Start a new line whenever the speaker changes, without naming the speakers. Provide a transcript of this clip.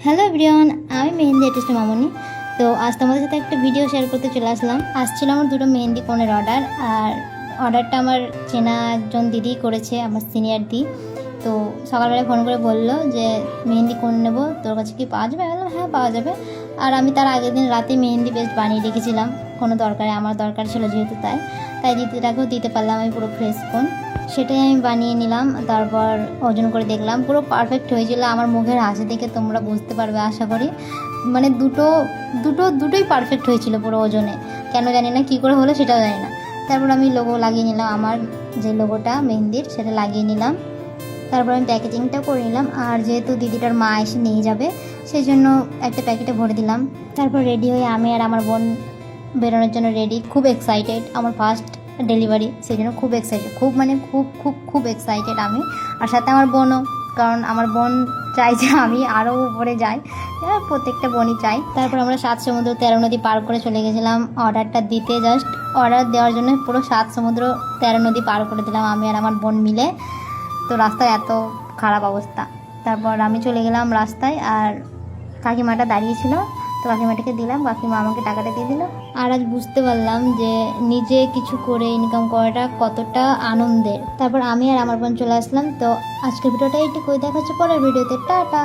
Hello everyone, আমি mehndi artist মামনি। তো আজ তোমাদের সাথে একটা ভিডিও শেয়ার করতে চলে আসলাম। আসছিল আমার দুটো মেহেন্দি কোণের অর্ডার, আর অর্ডারটা আমার চেনা একজন দিদি করেছে, আমার সিনিয়র দি। তো সকালবেলায় ফোন করে বললো যে মেহেন্দি কোণ নেবো, তোর কাছে কি পাওয়া যাবে? বললাম হ্যাঁ পাওয়া যাবে। আর আমি তার আগের দিন রাতে মেহেন্দি বেস্ট বানিয়ে রেখেছিলাম, কোনো দরকারে আমার দরকার ছিল যেহেতু, তাই দিদিটাকেও দিতে পারলাম আমি পুরো ফ্রেশ কোণ। সেটাই আমি বানিয়ে নিলাম, তারপর ওজন করে দেখলাম পুরো পারফেক্ট হয়েছিল। আমার মুখের হাসি দেখে তোমরা বুঝতে পারবে আশা করি, মানে দুটোই পারফেক্ট হয়েছিল পুরো ওজনে। কেন জানি না, কী করে হলো সেটাও জানি না। তারপর আমি লোগো লাগিয়ে নিলাম, আমার যে লোগোটা মেহেন্দির সেটা লাগিয়ে নিলাম। তারপর আমি প্যাকেজিংটাও করে নিলাম, আর যেহেতু দিদিটার মা এসে নিয়ে যাবে সেই জন্য একটা প্যাকেটে ভরে দিলাম। তারপর রেডি হয়ে আমি আর আমার বোন বেরোনোর জন্য রেডি, খুব এক্সাইটেড। আমার ফার্স্ট ডেলিভারি, সেই জন্য খুব এক্সাইটেড, খুব এক্সাইটেড আমি, আর সাথে আমার বোনও। কারণ আমার বোন চাই যে আমি আরও উপরে যাই, প্রত্যেকটা বোনই চাই। তারপর আমরা 7 সমুদ্র 13 নদী পার করে চলে গেছিলাম অর্ডারটা দিতে। জাস্ট অর্ডার দেওয়ার জন্য পুরো 7 সমুদ্র 13 নদী পার করে দিলাম আমি আর আমার বোন মিলে। তো রাস্তায় এত খারাপ অবস্থা। তারপর আমি চলে গেলাম রাস্তায়, আর কাকিমাটা দাঁড়িয়েছিল, তো কাকিমাটাকে দিলাম, কাকিমা আমাকে টাকাটা দিয়ে দিল। আর আজ বুঝতে পারলাম যে নিজে কিছু করে ইনকাম করাটা কতটা আনন্দের। তারপর আমি আর আমার বোন চলে আসলাম। তো আজকের ভিডিওটা এইটুকুই, দেখা হচ্ছে পরের ভিডিওতে। টাটা।